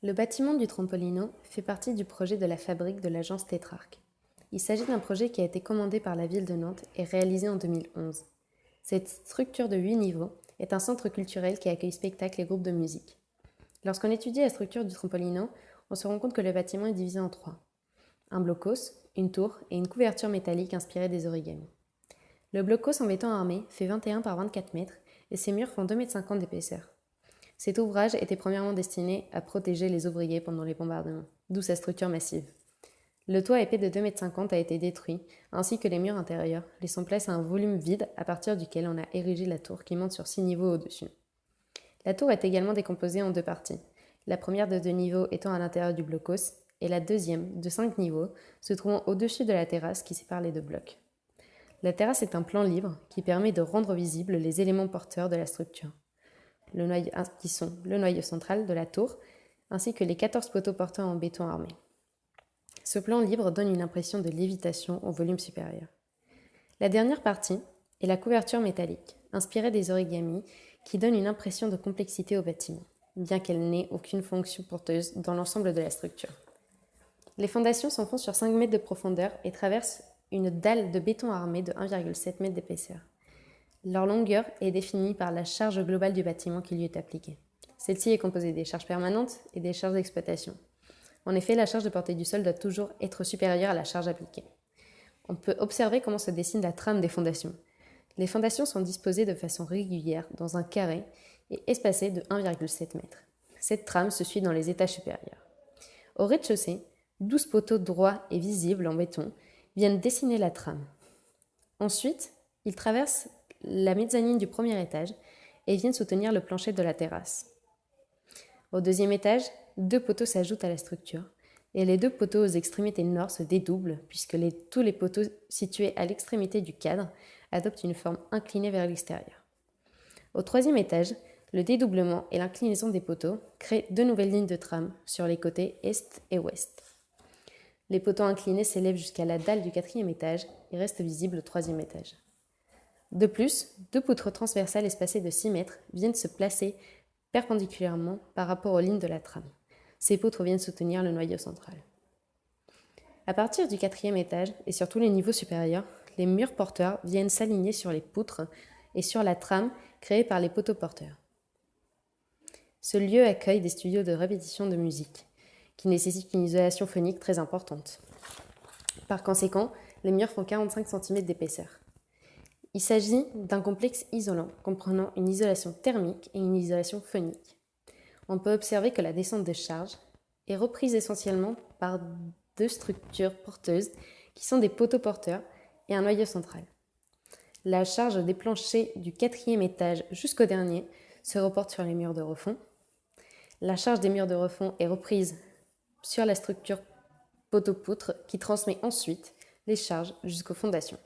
Le bâtiment du Trampolino fait partie du projet de la fabrique de l'agence Tétrarque. Il s'agit d'un projet qui a été commandé par la ville de Nantes et réalisé en 2011. Cette structure de 8 niveaux est un centre culturel qui accueille spectacles et groupes de musique. Lorsqu'on étudie la structure du Trampolino, on se rend compte que le bâtiment est divisé en trois. Un blocos, une tour et une couverture métallique inspirée des origamis. Le blocos en béton armé fait 21 par 24 mètres et ses murs font 2,50 m d'épaisseur. Cet ouvrage était premièrement destiné à protéger les ouvriers pendant les bombardements, d'où sa structure massive. Le toit épais de 2,50 m a été détruit, ainsi que les murs intérieurs, laissant place à un volume vide à partir duquel on a érigé la tour qui monte sur 6 niveaux au-dessus. La tour est également décomposée en deux parties, la première de 2 niveaux étant à l'intérieur du blocos, et la deuxième, de 5 niveaux, se trouvant au-dessus de la terrasse qui sépare les deux blocs. La terrasse est un plan libre qui permet de rendre visibles les éléments porteurs de la structure, qui sont le noyau central de la tour, ainsi que les 14 poteaux porteurs en béton armé. Ce plan libre donne une impression de lévitation au volume supérieur. La dernière partie est la couverture métallique, inspirée des origamis, qui donne une impression de complexité au bâtiment, bien qu'elle n'ait aucune fonction porteuse dans l'ensemble de la structure. Les fondations s'enfoncent sur 5 mètres de profondeur et traversent une dalle de béton armé de 1,7 m d'épaisseur. Leur longueur est définie par la charge globale du bâtiment qui lui est appliquée. Celle-ci est composée des charges permanentes et des charges d'exploitation. En effet, la charge de portée du sol doit toujours être supérieure à la charge appliquée. On peut observer comment se dessine la trame des fondations. Les fondations sont disposées de façon régulière dans un carré et espacées de 1,7 m. Cette trame se suit dans les étages supérieurs. Au rez-de-chaussée, 12 poteaux droits et visibles en béton viennent dessiner la trame. Ensuite, ils traversent la mezzanine du premier étage et viennent soutenir le plancher de la terrasse. Au deuxième étage, 2 poteaux s'ajoutent à la structure et les 2 poteaux aux extrémités nord se dédoublent puisque tous les poteaux situés à l'extrémité du cadre adoptent une forme inclinée vers l'extérieur. Au troisième étage, le dédoublement et l'inclinaison des poteaux créent 2 nouvelles lignes de trame sur les côtés est et ouest. Les poteaux inclinés s'élèvent jusqu'à la dalle du 4e étage et restent visibles au 3e étage. De plus, 2 poutres transversales espacées de 6 mètres viennent se placer perpendiculairement par rapport aux lignes de la trame. Ces poutres viennent soutenir le noyau central. À partir du 4e étage et sur tous les niveaux supérieurs, les murs porteurs viennent s'aligner sur les poutres et sur la trame créée par les poteaux porteurs. Ce lieu accueille des studios de répétition de musique, qui nécessitent une isolation phonique très importante. Par conséquent, les murs font 45 cm d'épaisseur. Il s'agit d'un complexe isolant comprenant une isolation thermique et une isolation phonique. On peut observer que la descente de charge est reprise essentiellement par 2 structures porteuses qui sont des poteaux porteurs et un noyau central. La charge des planchers du 4e étage jusqu'au dernier se reporte sur les murs de refond. La charge des murs de refond est reprise sur la structure poteau-poutre qui transmet ensuite les charges jusqu'aux fondations.